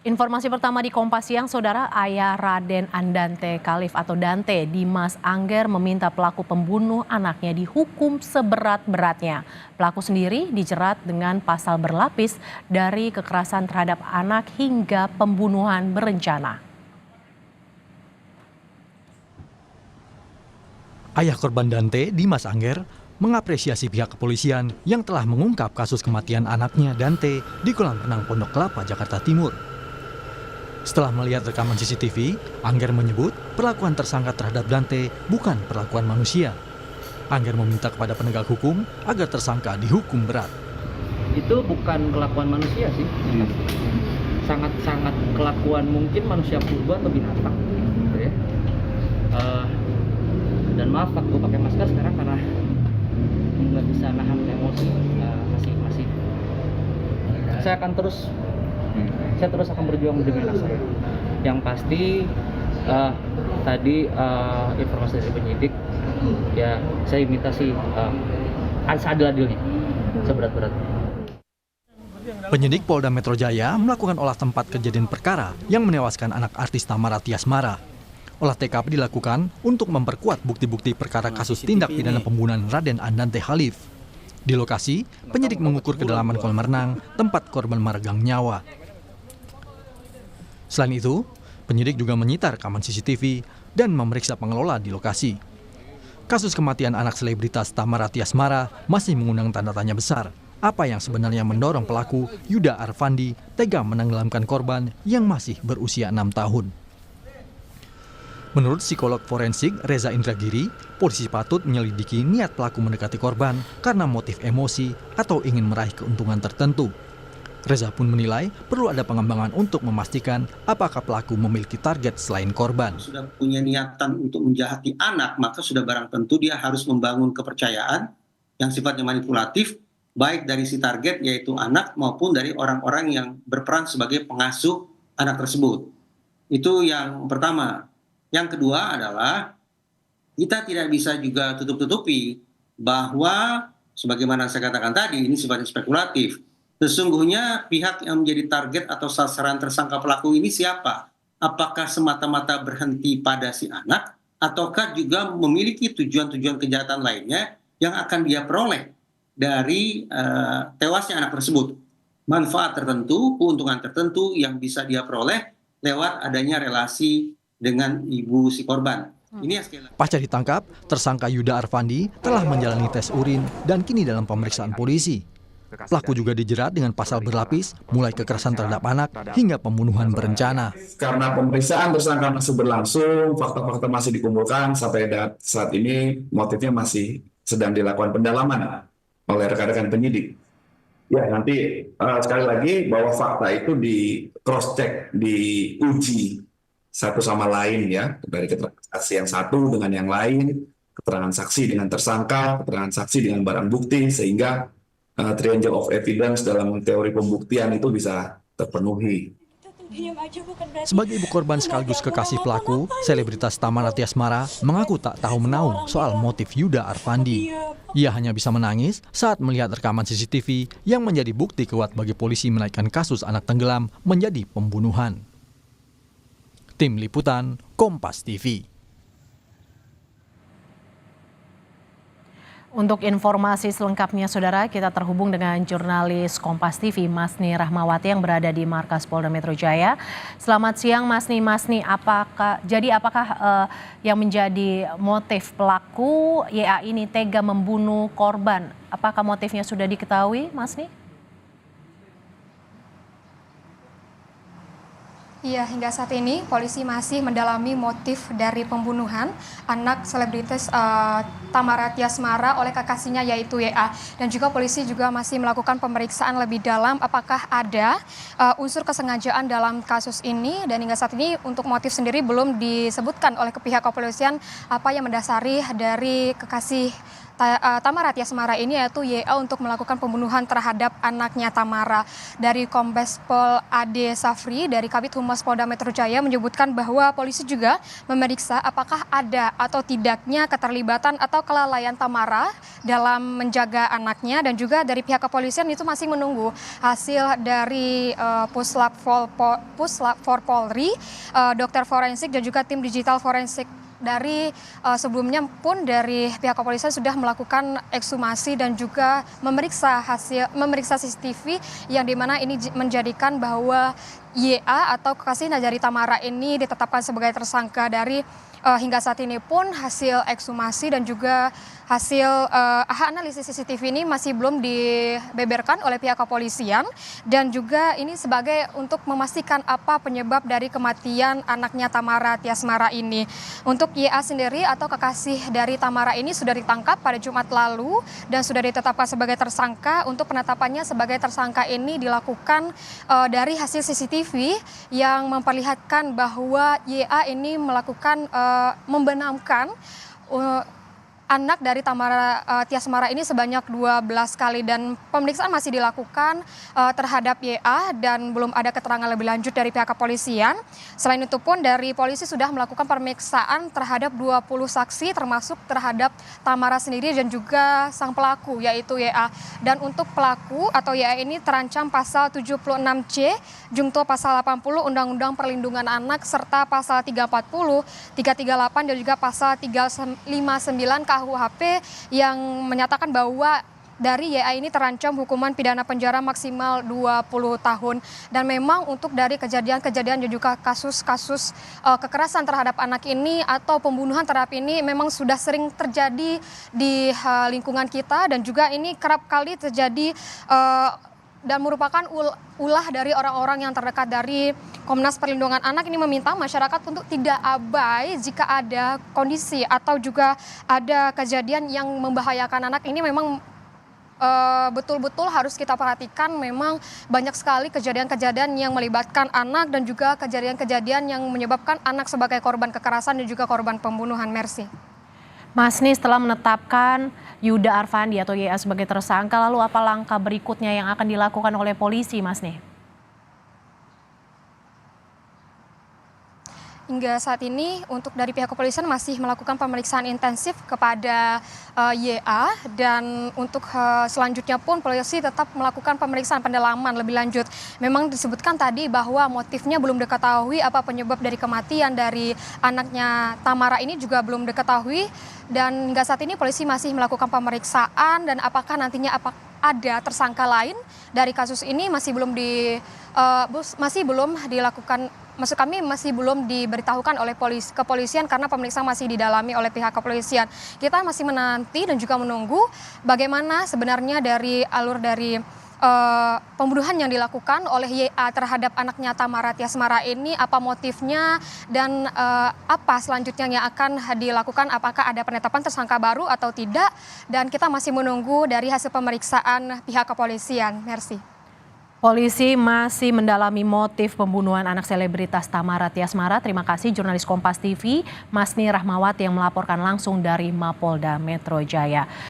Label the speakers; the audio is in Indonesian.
Speaker 1: Informasi pertama di Kompas Siang, Saudara, ayah Raden Andante Khalif atau Dante, Dimas Angger, meminta pelaku pembunuh anaknya dihukum seberat-beratnya. Pelaku sendiri dijerat dengan pasal berlapis dari kekerasan terhadap anak hingga pembunuhan berencana.
Speaker 2: Ayah korban Dante, Dimas Angger, mengapresiasi pihak kepolisian yang telah mengungkap kasus kematian anaknya Dante di kolam renang Pondok Kelapa, Jakarta Timur. Setelah melihat rekaman CCTV, Angger menyebut perlakuan tersangka terhadap Dante bukan perlakuan manusia. Angger meminta kepada penegak hukum agar tersangka dihukum berat.
Speaker 3: Itu bukan kelakuan manusia sih, sangat-sangat kelakuan mungkin manusia purba atau binatang, gitu ya. Dan maaf aku pakai masker sekarang karena nggak bisa nahan emosi, masih. Saya terus akan berjuang demi anak saya. Yang pasti tadi informasi dari penyidik, ya saya minta sih seadil-adilnya, seberat-beratnya.
Speaker 2: Penyidik Polda Metro Jaya melakukan olah tempat kejadian perkara yang menewaskan anak artis Tamara Tiasmara. Olah TKP dilakukan untuk memperkuat bukti-bukti perkara kasus tindak pidana pembunuhan Raden Andante Khalif. Di lokasi, penyidik mengukur kedalaman kolam renang tempat korban meregang nyawa. Selain itu, penyidik juga menyita rekaman CCTV dan memeriksa pengelola di lokasi. Kasus kematian anak selebritas Tamara Tiasmara masih mengundang tanda tanya besar. Apa yang sebenarnya mendorong pelaku Yuda Arfandi tega menenggelamkan korban yang masih berusia 6 tahun? Menurut psikolog forensik Reza Indragiri, polisi patut menyelidiki niat pelaku mendekati korban karena motif emosi atau ingin meraih keuntungan tertentu. Reza pun menilai perlu ada pengembangan untuk memastikan apakah pelaku memiliki target selain korban.
Speaker 4: Sudah punya niatan untuk menjahati anak, maka sudah barang tentu dia harus membangun kepercayaan yang sifatnya manipulatif, baik dari si target yaitu anak maupun dari orang-orang yang berperan sebagai pengasuh anak tersebut. Itu yang pertama. Yang kedua adalah kita tidak bisa juga tutup-tutupi bahwa sebagaimana saya katakan tadi ini sifatnya spekulatif. Sesungguhnya pihak yang menjadi target atau sasaran tersangka pelaku ini siapa? Apakah semata-mata berhenti pada si anak ataukah juga memiliki tujuan-tujuan kejahatan lainnya yang akan dia peroleh dari tewasnya anak tersebut? Manfaat tertentu, keuntungan tertentu yang bisa dia peroleh lewat adanya relasi dengan ibu si korban.
Speaker 2: Pasca ditangkap, tersangka Yuda Arfandi telah menjalani tes urin dan kini dalam pemeriksaan polisi. Pelaku juga dijerat dengan pasal berlapis, mulai kekerasan terhadap anak hingga pembunuhan berencana.
Speaker 5: Karena pemeriksaan tersangka masih berlangsung, fakta-fakta masih dikumpulkan, sampai saat ini motifnya masih sedang dilakukan pendalaman oleh rekan-rekan penyidik. Ya, nanti sekali lagi bahwa fakta itu di cross-check, diuji satu sama lain ya, dari keterangan saksi yang satu dengan yang lain, keterangan saksi dengan tersangka, keterangan saksi dengan barang bukti, sehingga triangle of evidence dalam teori pembuktian itu bisa terpenuhi.
Speaker 2: Sebagai ibu korban sekaligus kekasih pelaku, selebritas Tamara Tiasmara mengaku tak tahu menahu soal motif Yuda Arfandi. Ia hanya bisa menangis saat melihat rekaman CCTV yang menjadi bukti kuat bagi polisi menaikkan kasus anak tenggelam menjadi pembunuhan. Tim Liputan, Kompas TV.
Speaker 1: Untuk informasi selengkapnya, Saudara, kita terhubung dengan jurnalis Kompas TV, Masni Rahmawati yang berada di markas Polda Metro Jaya. Selamat siang, Masni. Apakah yang menjadi motif pelaku YA ini tega membunuh korban? Apakah motifnya sudah diketahui, Masni?
Speaker 6: Iya, hingga saat ini polisi masih mendalami motif dari pembunuhan anak selebritis Tamara Tiasmara oleh kekasihnya yaitu YA. Dan juga polisi juga masih melakukan pemeriksaan lebih dalam apakah ada unsur kesengajaan dalam kasus ini. Dan hingga saat ini untuk motif sendiri belum disebutkan oleh pihak kepolisian apa yang mendasari dari kekasih Tamara Tiasmara ini, yaitu YA, untuk melakukan pembunuhan terhadap anaknya Tamara. Dari Kombes Pol Ade Safri dari Kabid Humas Polda Metro Jaya menyebutkan bahwa polisi juga memeriksa apakah ada atau tidaknya keterlibatan atau kelalaian Tamara dalam menjaga anaknya, dan juga dari pihak kepolisian itu masih menunggu hasil dari Puslap for Polri, dokter forensik dan juga tim digital forensik. Dari sebelumnya pun dari pihak kepolisian sudah melakukan ekshumasi dan juga memeriksa CCTV, yang dimana ini menjadikan bahwa YA atau kekasih dari Tamara ini ditetapkan sebagai tersangka. Dari hingga saat ini pun hasil ekshumasi dan juga hasil analisis CCTV ini masih belum dibeberkan oleh pihak kepolisian, dan juga ini sebagai untuk memastikan apa penyebab dari kematian anaknya Tamara Tiasmara ini. Untuk YA sendiri atau kekasih dari Tamara ini sudah ditangkap pada Jumat lalu dan sudah ditetapkan sebagai tersangka. Untuk penetapannya sebagai tersangka ini dilakukan dari hasil CCTV yang memperlihatkan bahwa YA ini melakukan membenamkan anak dari Tamara Tiasmara ini sebanyak 12 kali, dan pemeriksaan masih dilakukan terhadap YA dan belum ada keterangan lebih lanjut dari pihak kepolisian. Selain itu pun dari polisi sudah melakukan pemeriksaan terhadap 20 saksi termasuk terhadap Tamara sendiri dan juga sang pelaku yaitu YA. Dan untuk pelaku atau YA ini terancam pasal 76C Jungto pasal 80 Undang-Undang Perlindungan Anak serta pasal 340, 338 dan juga pasal 359 KUHP yang menyatakan bahwa dari YA ini terancam hukuman pidana penjara maksimal 20 tahun. Dan memang untuk dari kejadian-kejadian dan juga kasus-kasus kekerasan terhadap anak ini atau pembunuhan terhadap ini memang sudah sering terjadi di lingkungan kita, dan juga ini kerap kali terjadi dan merupakan ulah dari orang-orang yang terdekat. Dari Komnas Perlindungan Anak ini meminta masyarakat untuk tidak abai jika ada kondisi atau juga ada kejadian yang membahayakan anak. Ini memang betul-betul harus kita perhatikan. Memang banyak sekali kejadian-kejadian yang melibatkan anak dan juga kejadian-kejadian yang menyebabkan anak sebagai korban kekerasan dan juga korban pembunuhan. Mercy.
Speaker 1: Masni, setelah menetapkan Yuda Arfandi atau YA sebagai tersangka, lalu apa langkah berikutnya yang akan dilakukan oleh polisi, Masni?
Speaker 6: Hingga saat ini untuk dari pihak kepolisian masih melakukan pemeriksaan intensif kepada YA, dan untuk selanjutnya pun polisi tetap melakukan pemeriksaan pendalaman lebih lanjut. Memang disebutkan tadi bahwa motifnya belum diketahui, apa penyebab dari kematian dari anaknya Tamara ini juga belum diketahui, dan hingga saat ini polisi masih melakukan pemeriksaan, dan apakah nantinya ada tersangka lain dari kasus ini masih belum dilakukan. Maksud kami masih belum diberitahukan oleh kepolisian karena pemeriksaan masih didalami oleh pihak kepolisian. Kita masih menanti dan juga menunggu bagaimana sebenarnya dari alur dari pembunuhan yang dilakukan oleh YA terhadap anaknya Tamara Tiasmara ini, apa motifnya dan apa selanjutnya yang akan dilakukan, apakah ada penetapan tersangka baru atau tidak, dan kita masih menunggu dari hasil pemeriksaan pihak kepolisian. Mercy.
Speaker 1: Polisi masih mendalami motif pembunuhan anak selebritas Tamara Tiasmara. Terima kasih jurnalis Kompas TV Masni Rahmawati yang melaporkan langsung dari Mapolda Metro Jaya.